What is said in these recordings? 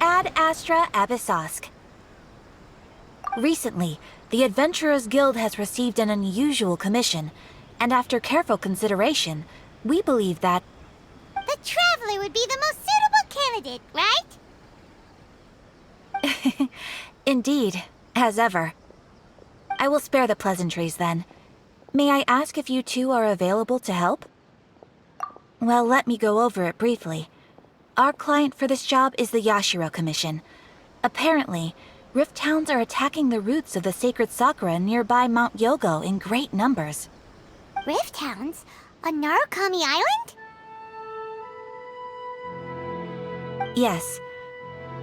Ad Astra Abyssosk. Recently, the Adventurers Guild has received an unusual commission, and after careful consideration, we believe that... The Traveler would be the most suitable candidate, right? Indeed, as ever. I will spare the pleasantries then. May I ask if you two are available to help? Well, let me go over it briefly. Our client for this job is the Yashiro Commission. Apparently, Rift Towns are attacking the roots of the sacred sakura nearby Mount Yogo in great numbers. Rift Hounds? On Narukami Island? Yes.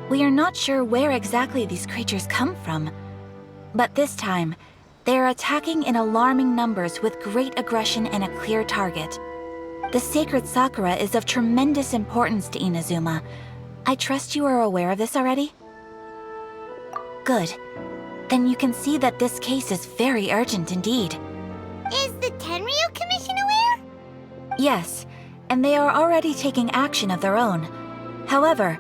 We are not sure where exactly these creatures come from. But this time, they are attacking in alarming numbers with great aggression and a clear target. The sacred sakura is of tremendous importance to Inazuma. I trust you are aware of this already? Good. Then you can see that this case is very urgent indeed. Is the Tenryu Commission aware? Yes, and they are already taking action of their own. However,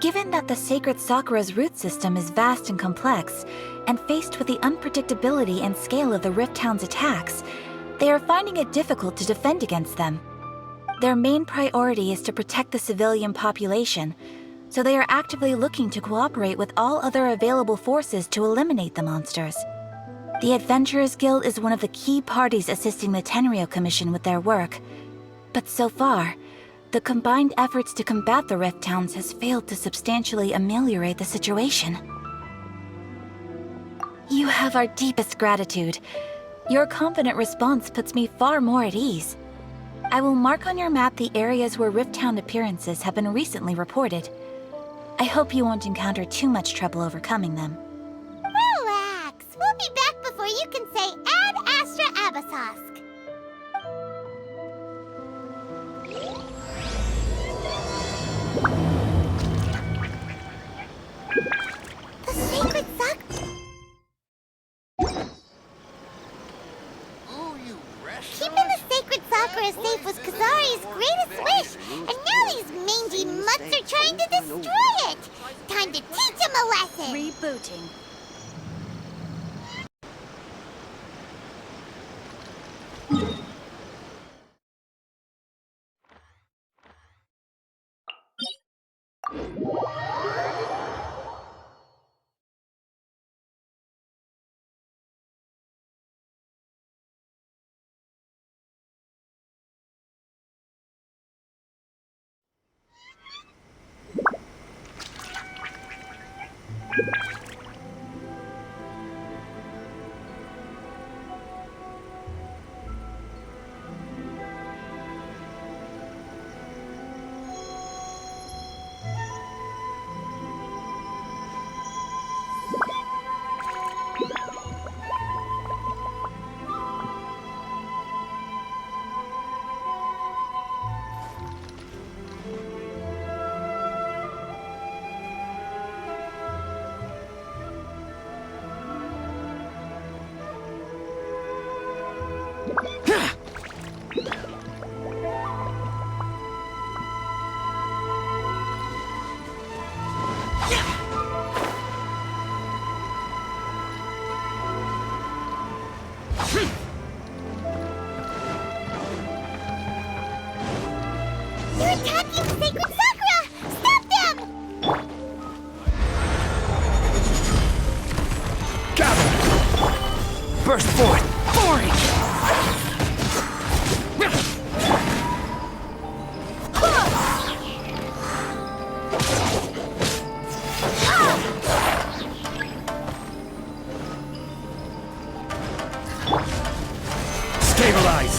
given that the sacred sakura's root system is vast and complex, and faced with the unpredictability and scale of the Rift Town's attacks, they are finding it difficult to defend against them. Their main priority is to protect the civilian population, so they are actively looking to cooperate with all other available forces to eliminate the monsters. The Adventurers Guild is one of the key parties assisting the Tenryu Commission with their work, but so far, the combined efforts to combat the Rift Towns has failed to substantially ameliorate the situation. You have our deepest gratitude. Your confident response puts me far more at ease. I will mark on your map the areas where Rift Town appearances have been recently reported. I hope you won't encounter too much trouble overcoming them. Relax. We'll be back before you can say Ad Astra Abyssosk. The sacred sakura. Keeping the sacred sakura safe was Kazari's greatest wish, and now these mangy mutts are trying to destroy it. Time to teach him a lesson. Rebooting. They're attacking the sacred sakura! Stop them! Gather! Burst forth! Forage! Stabilize!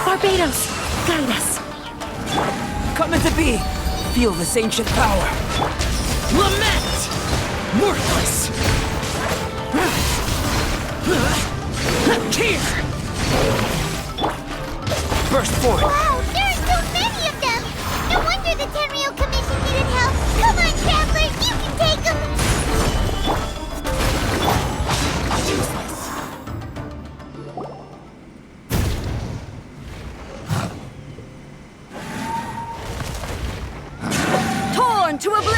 Barbados, guide us. Come into be! Feel this ancient power! Lament! Worthless! Here! Burst forth! Wow, there are so many of them! No wonder the Tenryu Commission needed help! Come on, travelers, you can take them! Torn to oblivion!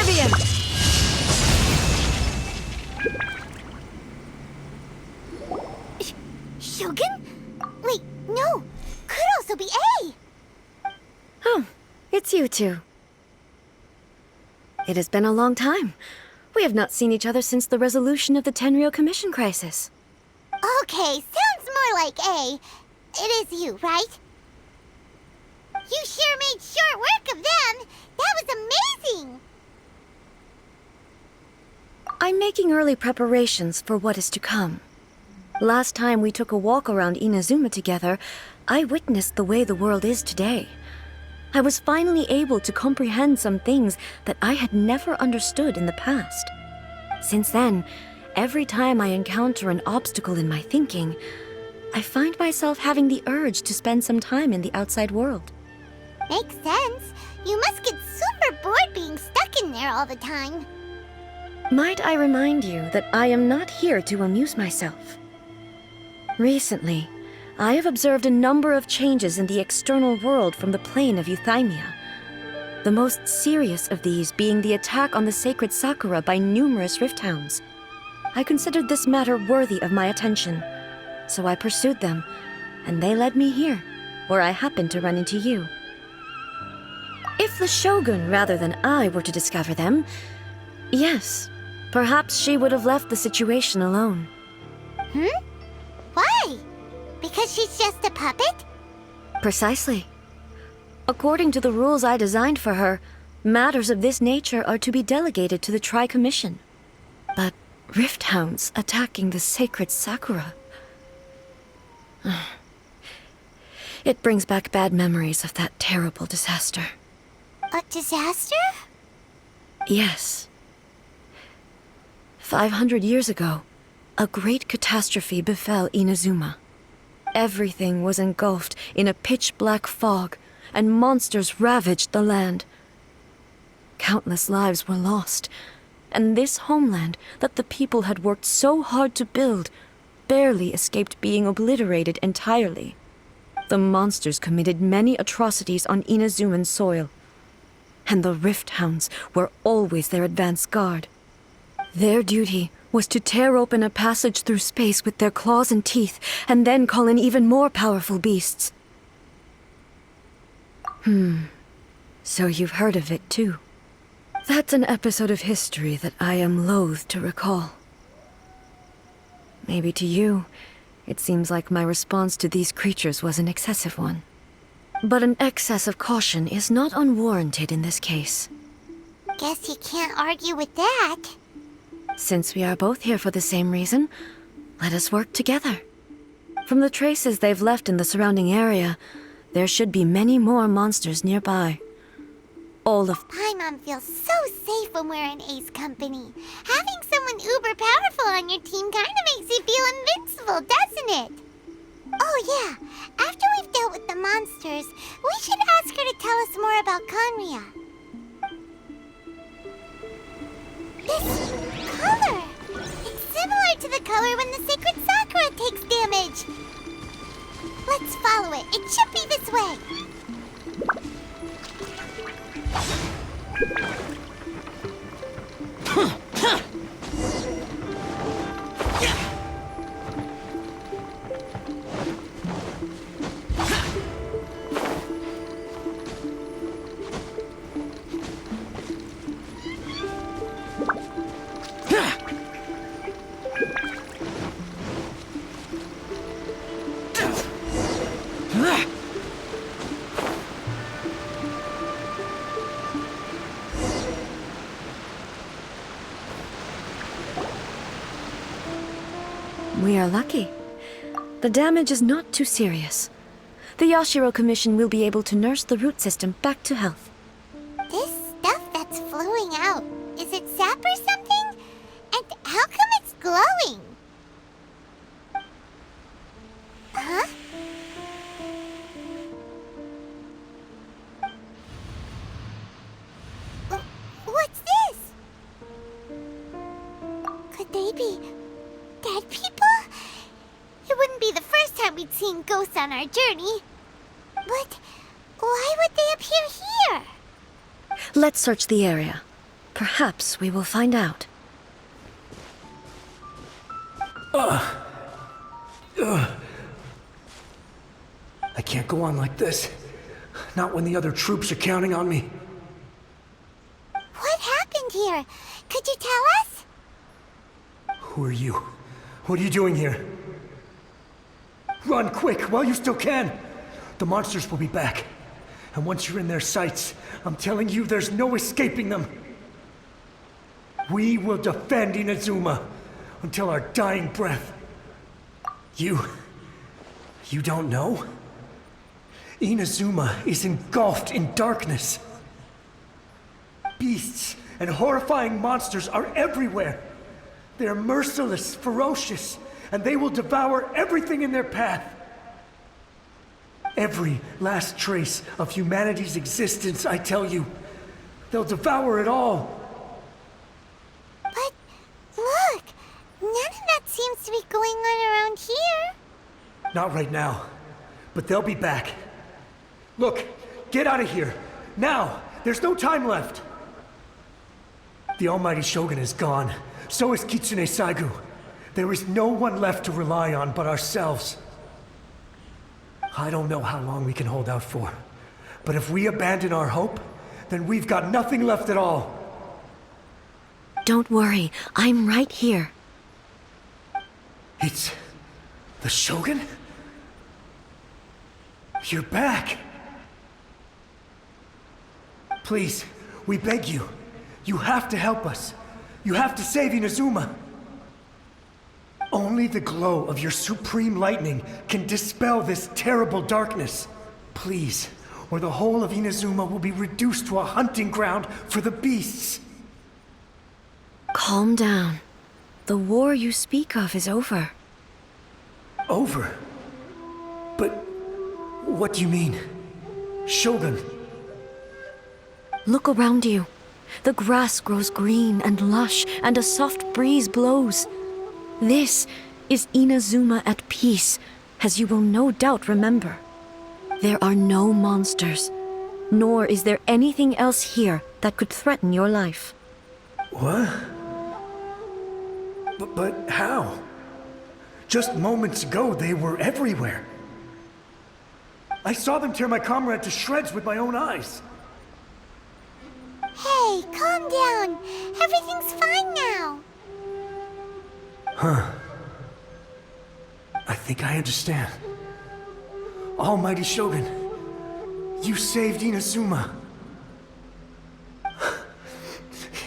also be A. Oh, it's you two. It has been a long time. We have not seen each other since the resolution of the Tenryou Commission crisis. Okay, sounds more like A. It is you, right? You sure made short work of them. That was amazing. I'm making early preparations for what is to come. Last time we took a walk around Inazuma together, I witnessed the way the world is today. I was finally able to comprehend some things that I had never understood in the past. Since then, every time I encounter an obstacle in my thinking, I find myself having the urge to spend some time in the outside world. Makes sense. You must get super bored being stuck in there all the time. Might I remind you that I am not here to amuse myself? Recently, I have observed a number of changes in the external world from the plane of Euthymia. The most serious of these being the attack on the sacred Sakura by numerous rift hounds. I considered this matter worthy of my attention, so I pursued them, and they led me here, where I happened to run into you. If the Shogun rather than I were to discover them, yes, perhaps she would have left the situation alone. Why? Because she's just a puppet? Precisely. According to the rules I designed for her, matters of this nature are to be delegated to the Tri-Commission. But rift hounds attacking the sacred Sakura... It brings back bad memories of that terrible disaster. A disaster? Yes. 500 years ago, a great catastrophe befell Inazuma. Everything was engulfed in a pitch-black fog, and monsters ravaged the land. Countless lives were lost, and this homeland that the people had worked so hard to build barely escaped being obliterated entirely. The monsters committed many atrocities on Inazuman soil, and the Rift Hounds were always their advance guard. Their duty was to tear open a passage through space with their claws and teeth, and then call in even more powerful beasts. So you've heard of it too. That's an episode of history that I am loath to recall. Maybe to you, it seems like my response to these creatures was an excessive one. But an excess of caution is not unwarranted in this case. Guess you can't argue with that. Since we are both here for the same reason, let us work together. From the traces they've left in the surrounding area, there should be many more monsters nearby. All of... Paimon feels so safe when we're in Ace company. Having someone uber powerful on your team kinda makes you feel invincible, doesn't it? Oh yeah, after we've dealt with the monsters, we should ask her to tell us more about Conria. This color! It's similar to the color when the sacred Sakura takes damage. Let's follow it. It should be this way. We are lucky. The damage is not too serious. The Yashiro Commission will be able to nurse the root system back to health. This stuff that's flowing out, is it sap or something? And how come it's glowing? Huh? What's this? Could they be dead people? It wouldn't be the first time we'd seen ghosts on our journey. But why would they appear here? Let's search the area. Perhaps we will find out. I can't go on like this. Not when the other troops are counting on me. What happened here? Could you tell us? Who are you? What are you doing here? Run quick while you still can! The monsters will be back. And once you're in their sights, I'm telling you there's no escaping them. We will defend Inazuma until our dying breath. You don't know? Inazuma is engulfed in darkness. Beasts and horrifying monsters are everywhere. They are merciless, ferocious, and they will devour everything in their path. Every last trace of humanity's existence, I tell you. They'll devour it all. But look, none of that seems to be going on around here. Not right now, but they'll be back. Look, get out of here. Now! There's no time left! The Almighty Shogun is gone. So is Kitsune Saigu. There is no one left to rely on but ourselves. I don't know how long we can hold out for. But if we abandon our hope, then we've got nothing left at all. Don't worry, I'm right here. It's... the Shogun? You're back! Please, we beg you. You have to help us. You have to save Inazuma. Only the glow of your supreme lightning can dispel this terrible darkness. Please, or the whole of Inazuma will be reduced to a hunting ground for the beasts. Calm down. The war you speak of is over. Over? But what do you mean? Shogun? Look around you. The grass grows green and lush, and a soft breeze blows. This is Inazuma at peace, as you will no doubt remember. There are no monsters, nor is there anything else here that could threaten your life. What? But how? Just moments ago, they were everywhere. I saw them tear my comrade to shreds with my own eyes. Hey, calm down. Everything's fine now. Huh. I think I understand. Almighty Shogun, you saved Inazuma.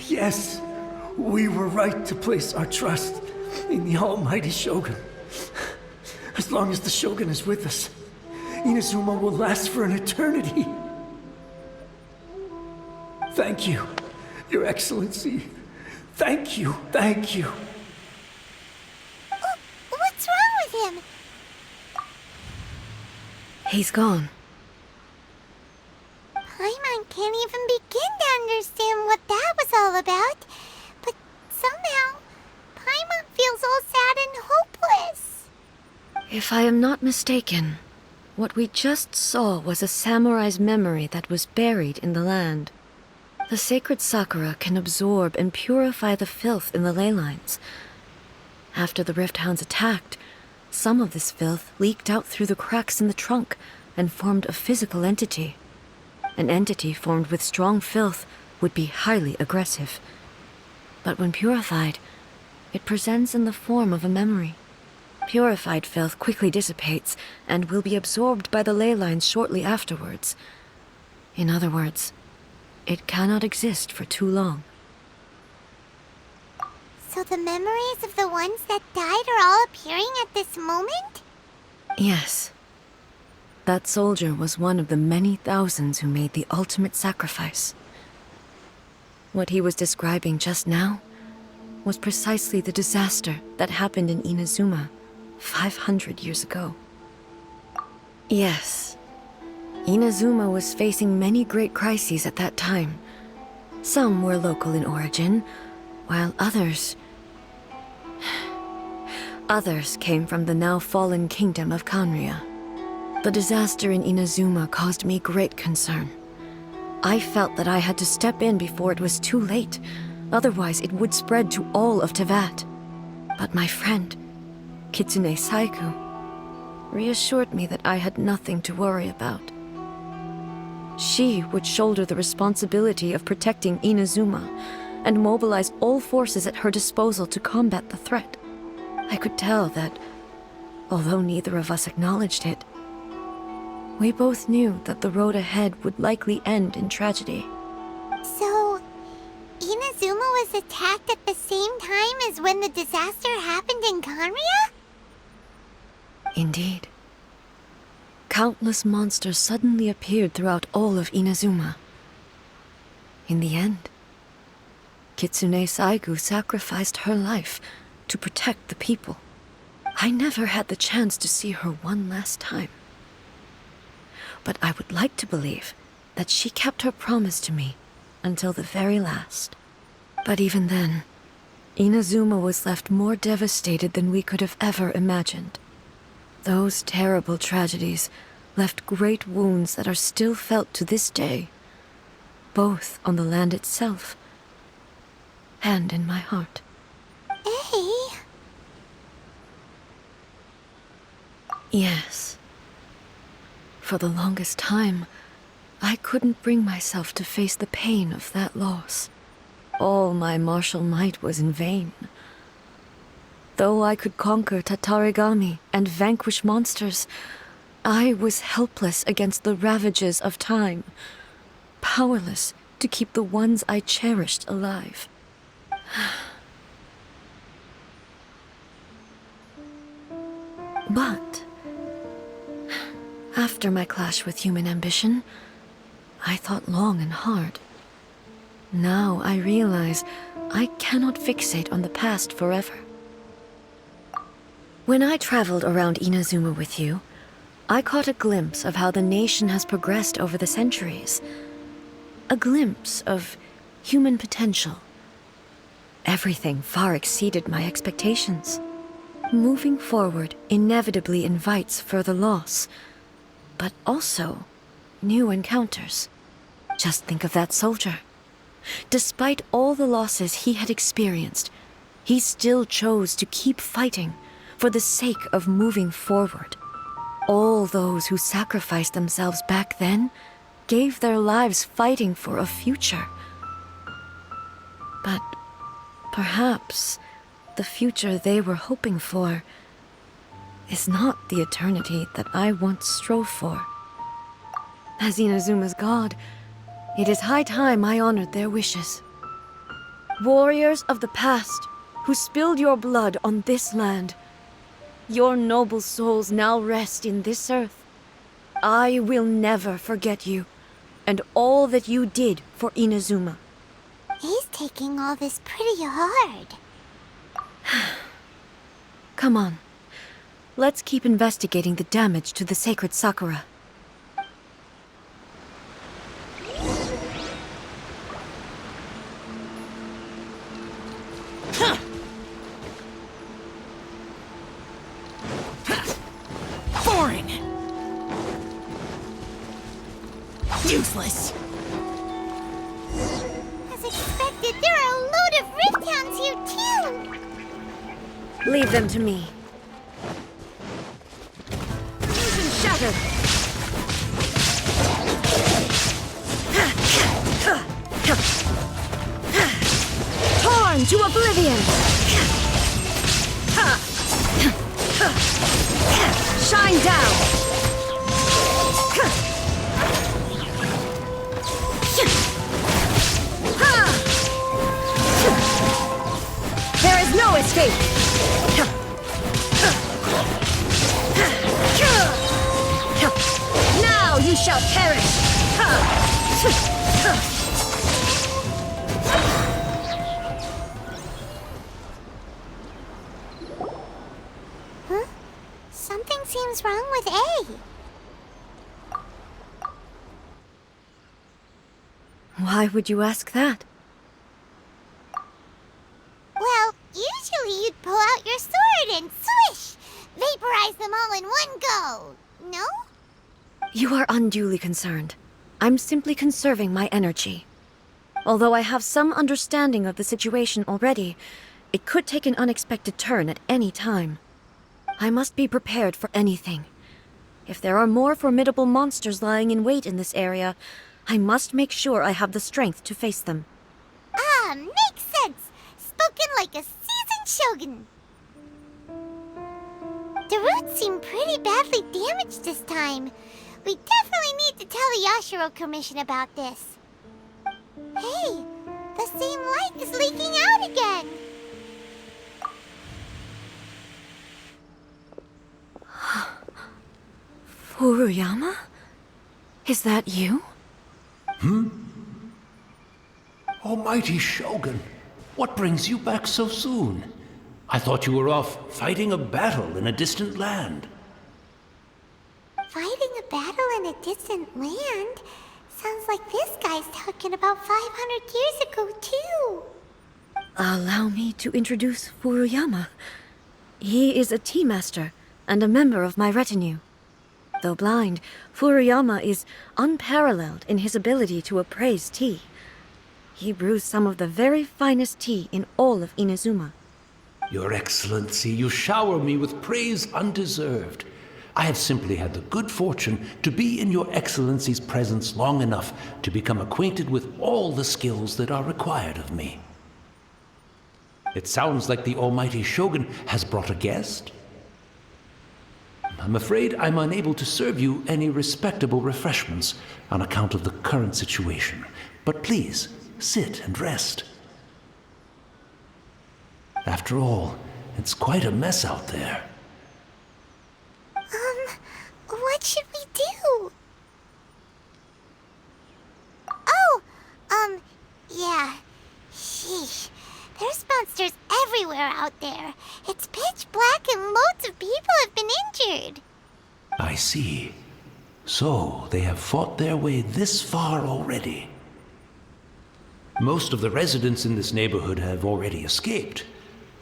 Yes, we were right to place our trust in the Almighty Shogun. As long as the Shogun is with us, Inazuma will last for an eternity. Thank you, Your Excellency. Thank you, thank you. What's wrong with him? He's gone. Paimon can't even begin to understand what that was all about. But somehow, Paimon feels all sad and hopeless. If I am not mistaken, what we just saw was a samurai's memory that was buried in the land. The sacred sakura can absorb and purify the filth in the ley lines. After the Rift Hounds attacked, some of this filth leaked out through the cracks in the trunk and formed a physical entity. An entity formed with strong filth would be highly aggressive. But when purified, it presents in the form of a memory. Purified filth quickly dissipates and will be absorbed by the ley lines shortly afterwards. In other words, it cannot exist for too long. So the memories of the ones that died are all appearing at this moment? Yes. That soldier was one of the many thousands who made the ultimate sacrifice. What he was describing just now was precisely the disaster that happened in Inazuma 500 years ago. Yes. Inazuma was facing many great crises at that time. Some were local in origin, while others came from the now fallen kingdom of Kanria. The disaster in Inazuma caused me great concern. I felt that I had to step in before it was too late, otherwise it would spread to all of Tevat. But my friend, Kitsune Saigu, reassured me that I had nothing to worry about. She would shoulder the responsibility of protecting Inazuma and mobilize all forces at her disposal to combat the threat. I could tell that, although neither of us acknowledged it, we both knew that the road ahead would likely end in tragedy. So, Inazuma was attacked at the same time as when the disaster happened in Conria? Indeed. Countless monsters suddenly appeared throughout all of Inazuma. In the end, Kitsune Saigu sacrificed her life to protect the people. I never had the chance to see her one last time. But I would like to believe that she kept her promise to me until the very last. But even then, Inazuma was left more devastated than we could have ever imagined. Those terrible tragedies left great wounds that are still felt to this day, both on the land itself and in my heart. Hey. Yes. For the longest time, I couldn't bring myself to face the pain of that loss. All my martial might was in vain. Though I could conquer Tatarigami and vanquish monsters, I was helpless against the ravages of time, powerless to keep the ones I cherished alive. But after my clash with human ambition, I thought long and hard. Now I realize I cannot fixate on the past forever. When I traveled around Inazuma with you, I caught a glimpse of how the nation has progressed over the centuries. A glimpse of human potential. Everything far exceeded my expectations. Moving forward inevitably invites further loss, but also new encounters. Just think of that soldier. Despite all the losses he had experienced, he still chose to keep fighting for the sake of moving forward. All those who sacrificed themselves back then gave their lives fighting for a future. But perhaps the future they were hoping for is not the eternity that I once strove for. As Inazuma's god, it is high time I honored their wishes. Warriors of the past, who spilled your blood on this land, your noble souls now rest in this earth. I will never forget you, and all that you did for Inazuma. He's taking all this pretty hard. Come on. Let's keep investigating the damage to the sacred Sakura. Boring! Useless! As expected, there are a load of Rift Hounds here too! Leave them to me. Illusion shattered! Torn to oblivion! Shine down! There is no escape! Now you shall perish! Huh? Something seems wrong with A. Why would you ask that? Well, usually you'd pull out your sword and swish! Vaporize them all in one go! No? You are unduly concerned. I'm simply conserving my energy. Although I have some understanding of the situation already, it could take an unexpected turn at any time. I must be prepared for anything, If there are more formidable monsters lying in wait in this area, I must make sure I have the strength to face them. Ah, makes sense. Spoken like a seasoned shogun. The roots seem pretty badly damaged this time. We definitely need to tell the Yashiro Commission about this. Hey, the same light is leaking out again. Furuyama? Is that you? Almighty Shogun, what brings you back so soon? I thought you were off fighting a battle in a distant land. Fighting a battle in a distant land? Sounds like this guy's talking about 500 years ago, too. Allow me to introduce Furuyama. He is a tea master and a member of my retinue. Though blind, Furuyama is unparalleled in his ability to appraise tea. He brews some of the very finest tea in all of Inazuma. Your Excellency, you shower me with praise undeserved. I have simply had the good fortune to be in Your Excellency's presence long enough to become acquainted with all the skills that are required of me. It sounds like the Almighty Shogun has brought a guest. I'm afraid I'm unable to serve you any respectable refreshments on account of the current situation. But please, sit and rest. After all, it's quite a mess out there. What should we do? Oh, yeah. Sheesh. There's monsters everywhere out there. It's pitch black and loads of people have been injured. I see. So, they have fought their way this far already. Most of the residents in this neighborhood have already escaped.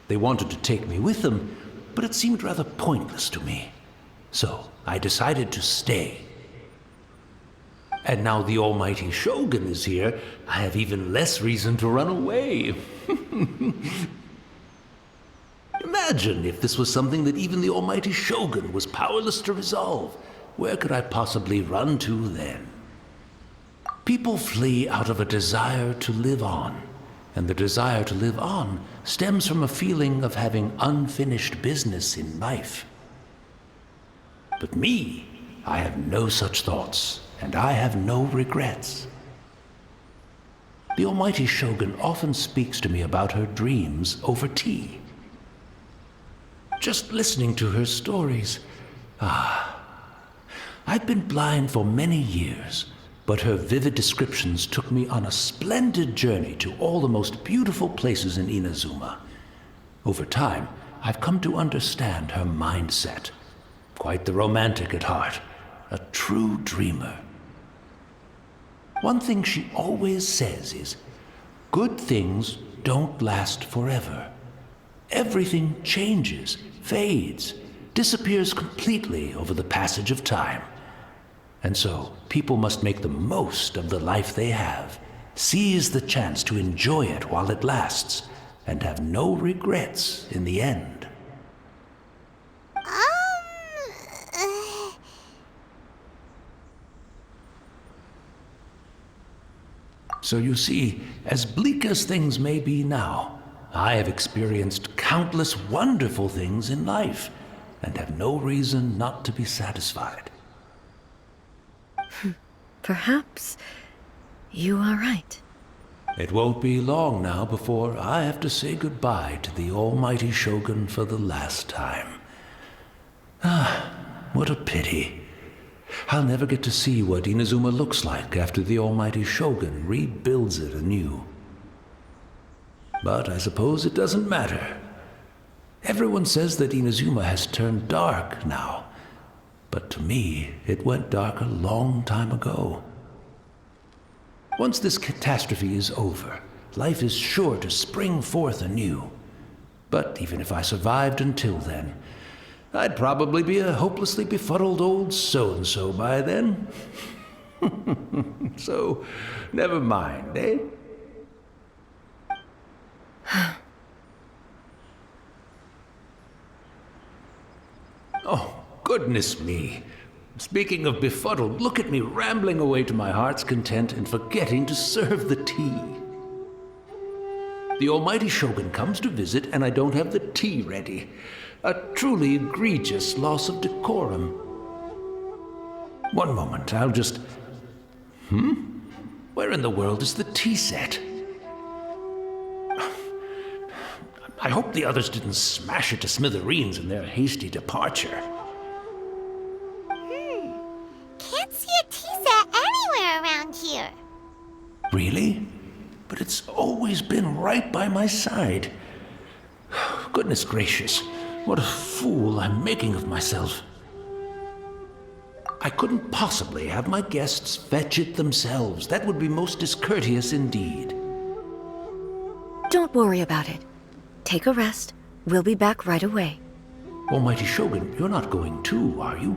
They wanted to take me with them, but it seemed rather pointless to me. So, I decided to stay. And now the Almighty Shogun is here, I have even less reason to run away. Imagine if this was something that even the Almighty Shogun was powerless to resolve. Where could I possibly run to then? People flee out of a desire to live on, and the desire to live on stems from a feeling of having unfinished business in life. But me, I have no such thoughts, and I have no regrets. The Almighty Shogun often speaks to me about her dreams over tea. Just listening to her stories, I've been blind for many years, but her vivid descriptions took me on a splendid journey to all the most beautiful places in Inazuma. Over time, I've come to understand her mindset. Quite the romantic at heart, a true dreamer. One thing she always says is, good things don't last forever. Everything changes, fades, disappears completely over the passage of time. And so, people must make the most of the life they have, seize the chance to enjoy it while it lasts, and have no regrets in the end. So you see, as bleak as things may be now, I have experienced countless wonderful things in life, and have no reason not to be satisfied. Perhaps you are right. It won't be long now before I have to say goodbye to the Almighty Shogun for the last time. What a pity. I'll never get to see what Inazuma looks like after the Almighty Shogun rebuilds it anew. But I suppose it doesn't matter. Everyone says that Inazuma has turned dark now, but to me, it went dark a long time ago. Once this catastrophe is over, life is sure to spring forth anew. But even if I survived until then, I'd probably be a hopelessly befuddled old so-and-so by then. So, never mind, eh? Oh, goodness me. Speaking of befuddled, look at me rambling away to my heart's content and forgetting to serve the tea. The almighty Shogun comes to visit and I don't have the tea ready. A truly egregious loss of decorum. One moment, I'll just... Where in the world is the tea set? I hope the others didn't smash it to smithereens in their hasty departure. Can't see a tea set anywhere around here. Really? But it's always been right by my side. Goodness gracious, what a fool I'm making of myself. I couldn't possibly have my guests fetch it themselves. That would be most discourteous indeed. Don't worry about it. Take a rest. We'll be back right away. Almighty Shogun, you're not going too, are you?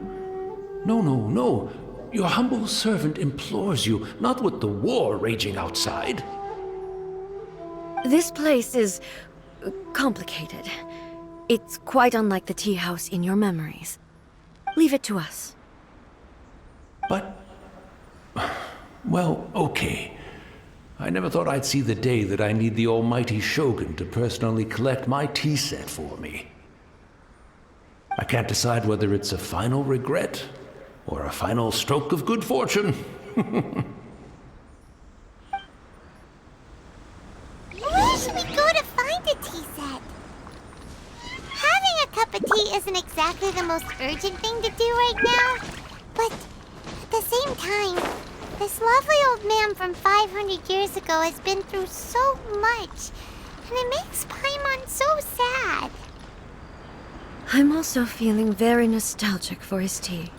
No, no, no. Your humble servant implores you, not with the war raging outside. This place is complicated. It's quite unlike the tea house in your memories. Leave it to us. But... well, okay. I never thought I'd see the day that I need the almighty Shogun to personally collect my tea set for me. I can't decide whether it's a final regret or a final stroke of good fortune. Where should we go to find a tea set? Having a cup of tea isn't exactly the most urgent thing to do right now, but at the same time, this lovely old man from 500 years ago has been through so much, and it makes Paimon so sad. I'm also feeling very nostalgic for his tea.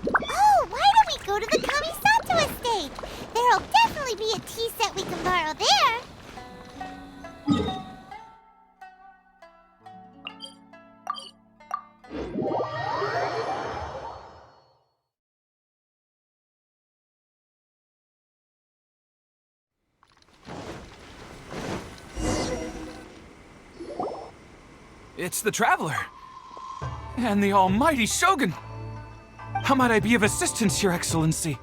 Oh, why don't we go to the Kamisato estate? There'll definitely be a tea set we can borrow there. It's the Traveler. And the almighty Shogun. How might I be of assistance, Your Excellency?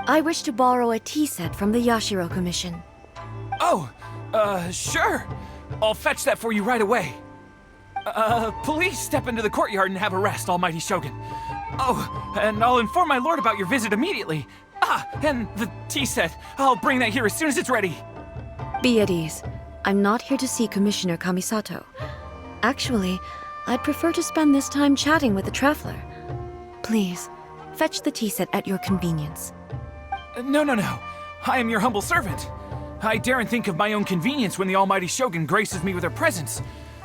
I wish to borrow a tea set from the Yashiro Commission. Oh, sure. I'll fetch that for you right away. Please step into the courtyard and have a rest, almighty Shogun. Oh, and I'll inform my lord about your visit immediately. Ah, and the tea set. I'll bring that here as soon as it's ready. Be at ease. I'm not here to see Commissioner Kamisato. Actually, I'd prefer to spend this time chatting with the Traveler. Please, fetch the tea set at your convenience. No. I am your humble servant. I daren't think of my own convenience when the almighty Shogun graces me with her presence.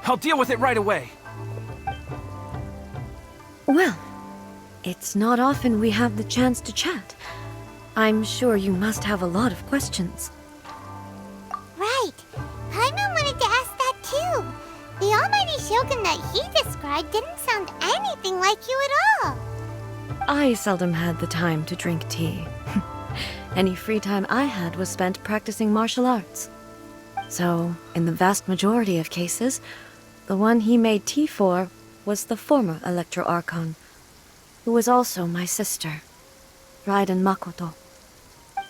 I'll deal with it right away. Well, it's not often we have the chance to chat. I'm sure you must have a lot of questions. Right. Paimon wanted to ask that too. The almighty Shogun that he described didn't sound anything like you at all. I seldom had the time to drink tea. Any free time I had was spent practicing martial arts. So, in the vast majority of cases, the one he made tea for was the former Electro Archon, who was also my sister, Raiden Makoto.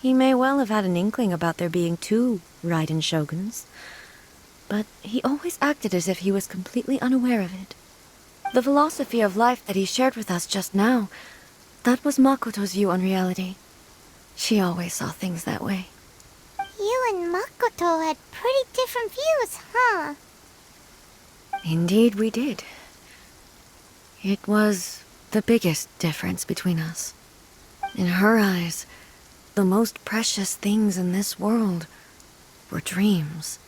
He may well have had an inkling about there being two Raiden Shoguns, but he always acted as if he was completely unaware of it. The philosophy of life that he shared with us just now, that was Makoto's view on reality. She always saw things that way. You and Makoto had pretty different views, huh? Indeed we did. It was the biggest difference between us. In her eyes, the most precious things in this world were dreams.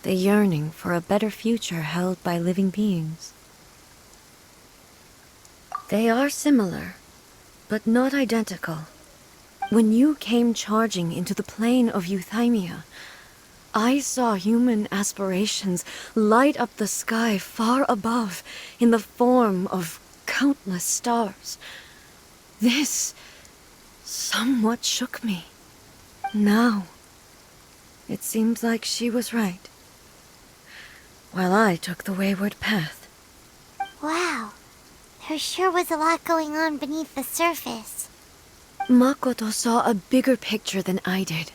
The yearning for a better future held by living beings. They are similar, but not identical. When you came charging into the plain of Euthymia, I saw human aspirations light up the sky far above in the form of countless stars. This somewhat shook me. Now, it seems like she was right, while I took the wayward path. Wow. There sure was a lot going on beneath the surface. Makoto saw a bigger picture than I did.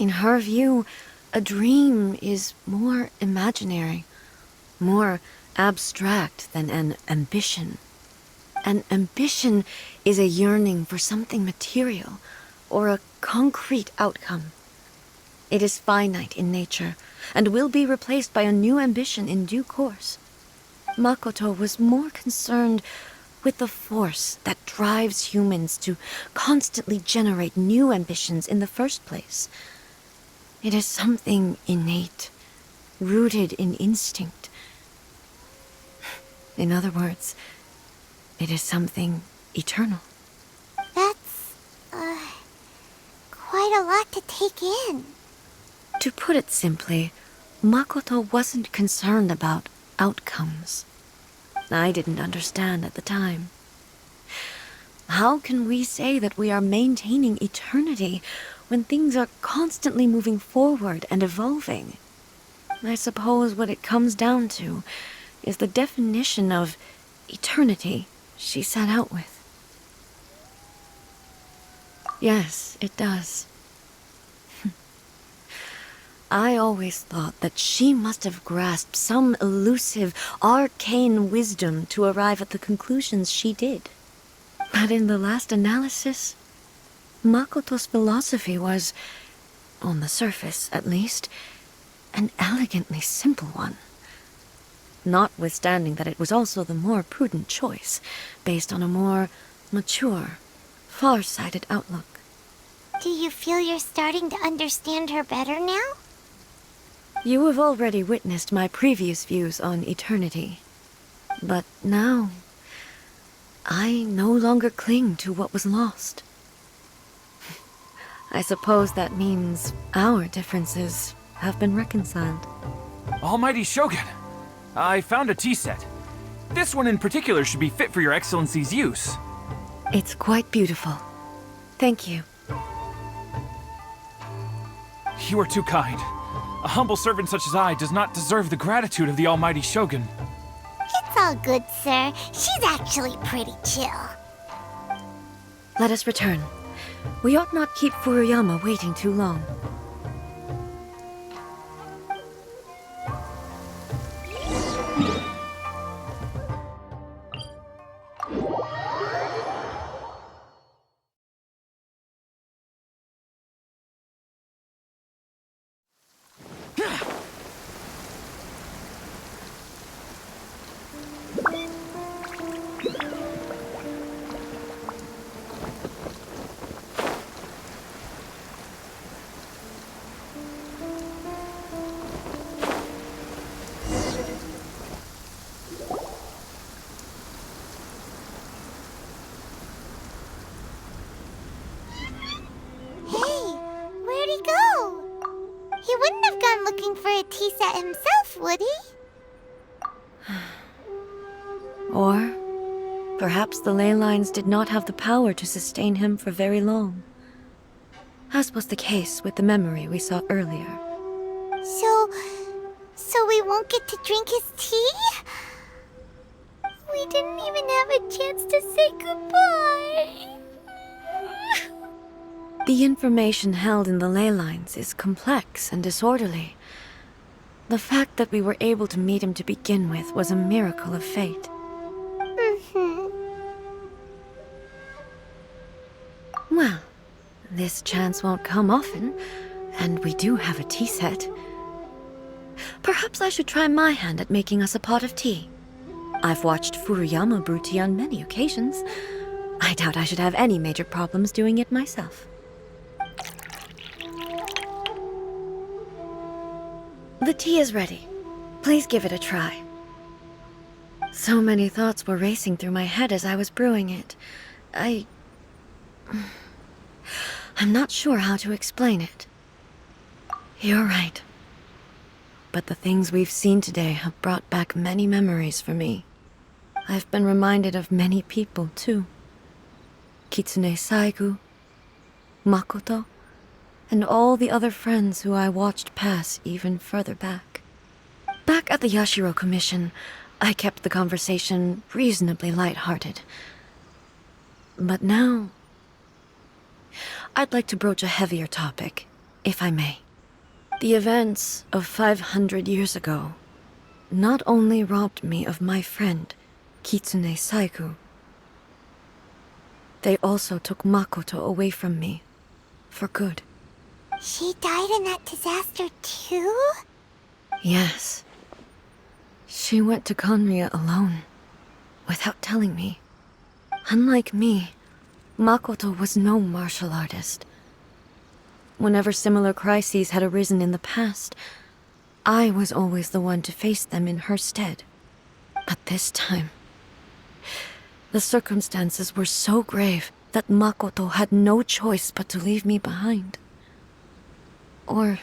In her view, a dream is more imaginary, more abstract than an ambition. An ambition is a yearning for something material, or a concrete outcome. It is finite in nature, and will be replaced by a new ambition in due course. Makoto was more concerned with the force that drives humans to constantly generate new ambitions in the first place. It is something innate, rooted in instinct. In other words, it is something eternal. That's, quite a lot to take in. To put it simply, Makoto wasn't concerned about outcomes. I didn't understand at the time. How can we say that we are maintaining eternity when things are constantly moving forward and evolving? I suppose what it comes down to is the definition of eternity she set out with. Yes, it does. I always thought that she must have grasped some elusive, arcane wisdom to arrive at the conclusions she did. But in the last analysis, Makoto's philosophy was, on the surface at least, an elegantly simple one. Notwithstanding that it was also the more prudent choice, based on a more mature, far-sighted outlook. Do you feel you're starting to understand her better now? You have already witnessed my previous views on eternity. But now, I no longer cling to what was lost. I suppose that means our differences have been reconciled. Almighty Shogun, I found a tea set. This one in particular should be fit for your Excellency's use. It's quite beautiful. Thank you. You are too kind. A humble servant such as I does not deserve the gratitude of the Almighty Shogun. It's all good, sir. She's actually pretty chill. Let us return. We ought not keep Furuyama waiting too long. He wouldn't have gone looking for a tea set himself, would he? Or perhaps the ley lines did not have the power to sustain him for very long, as was the case with the memory we saw earlier. So we won't get to drink his tea? We didn't even have a chance to say goodbye. The information held in the ley lines is complex and disorderly. The fact that we were able to meet him to begin with was a miracle of fate. Well, this chance won't come often, and we do have a tea set. Perhaps I should try my hand at making us a pot of tea. I've watched Furuyama brew tea on many occasions. I doubt I should have any major problems doing it myself. The tea is ready. Please give it a try. So many thoughts were racing through my head as I was brewing it. I'm not sure how to explain it. You're right. But the things we've seen today have brought back many memories for me. I've been reminded of many people, too. Kitsune Saigu, Makoto, and all the other friends who I watched pass even further back. Back at the Yashiro Commission, I kept the conversation reasonably light-hearted. But now, I'd like to broach a heavier topic, if I may. The events of 500 years ago not only robbed me of my friend, Kitsune Saiku, they also took Makoto away from me, for good. She died in that disaster too? Yes. She went to Conria alone, without telling me. Unlike me, Makoto was no martial artist. Whenever similar crises had arisen in the past, I was always the one to face them in her stead. But this time, the circumstances were so grave that Makoto had no choice but to leave me behind. Or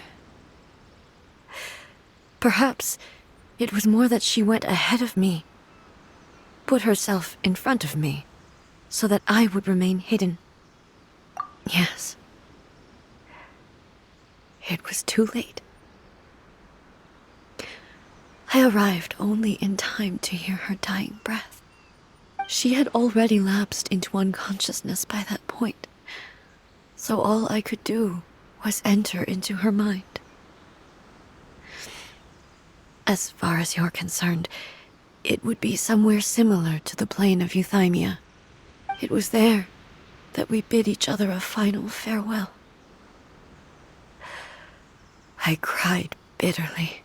perhaps it was more that she went ahead of me, put herself in front of me, so that I would remain hidden. Yes. It was too late. I arrived only in time to hear her dying breath. She had already lapsed into unconsciousness by that point, so all I could do was enter into her mind. As far as you're concerned, it would be somewhere similar to the plain of Euthymia. It was there that we bid each other a final farewell. I cried bitterly.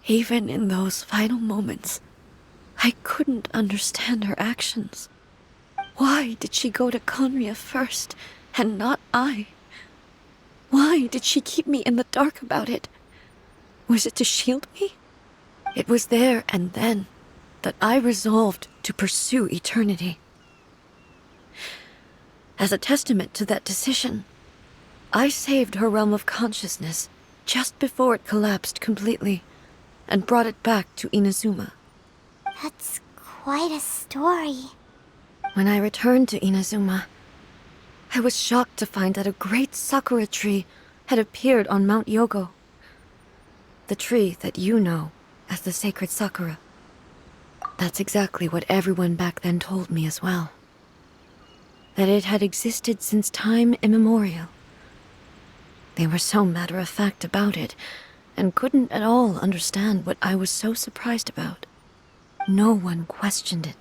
Even in those final moments, I couldn't understand her actions. Why did she go to Conria first, and not I? Why did she keep me in the dark about it? Was it to shield me? It was there and then that I resolved to pursue eternity. As a testament to that decision, I saved her realm of consciousness just before it collapsed completely, and brought it back to Inazuma. That's quite a story. When I returned to Inazuma, I was shocked to find that a great sakura tree had appeared on Mount Yogo. The tree that you know as the sacred sakura. That's exactly what everyone back then told me as well. That it had existed since time immemorial. They were so matter-of-fact about it, and couldn't at all understand what I was so surprised about. No one questioned it,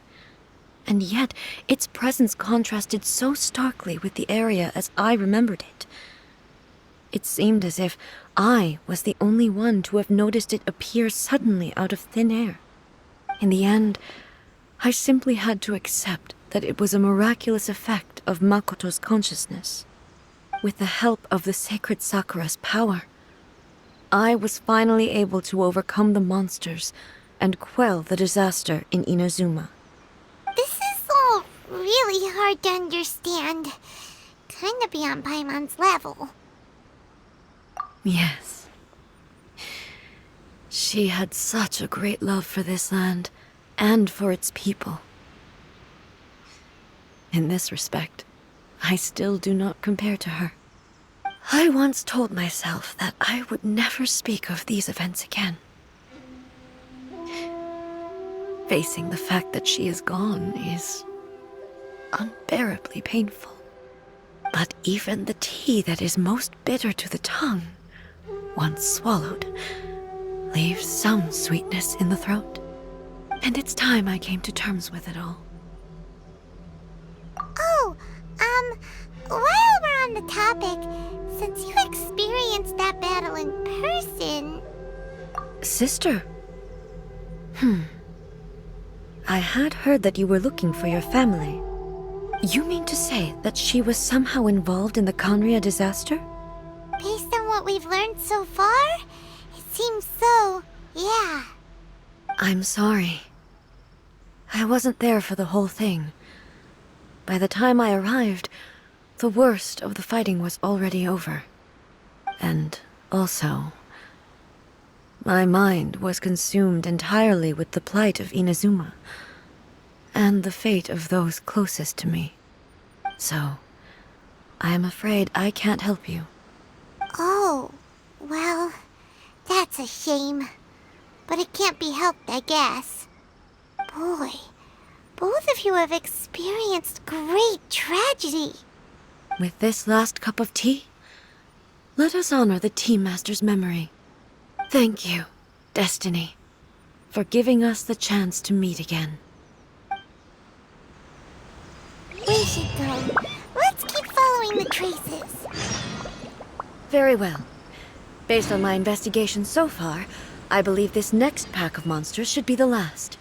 and yet its presence contrasted so starkly with the area as I remembered it. It seemed as if I was the only one to have noticed it appear suddenly out of thin air. In the end, I simply had to accept that it was a miraculous effect of Makoto's consciousness. With the help of the sacred Sakura's power, I was finally able to overcome the monsters and quell the disaster in Inazuma. This is all really hard to understand. Kinda beyond Paimon's level. Yes. She had such a great love for this land, and for its people. In this respect, I still do not compare to her. I once told myself that I would never speak of these events again. Facing the fact that she is gone is unbearably painful. But even the tea that is most bitter to the tongue, once swallowed, leaves some sweetness in the throat. And it's time I came to terms with it all. Oh, while we're on the topic, since you experienced that battle in person... Sister? I had heard that you were looking for your family. You mean to say that she was somehow involved in the Conria disaster? Based on what we've learned so far, it seems so, yeah. I'm sorry. I wasn't there for the whole thing. By the time I arrived, the worst of the fighting was already over. And also, my mind was consumed entirely with the plight of Inazuma, and the fate of those closest to me. So, I am afraid I can't help you. Oh, well, that's a shame. but it can't be helped, I guess. Boy, both of you have experienced great tragedy. With this last cup of tea, let us honor the Tea Master's memory. Thank you, Destiny, for giving us the chance to meet again. We should go. Let's keep following the traces. Very well. Based on my investigation so far, I believe this next pack of monsters should be the last.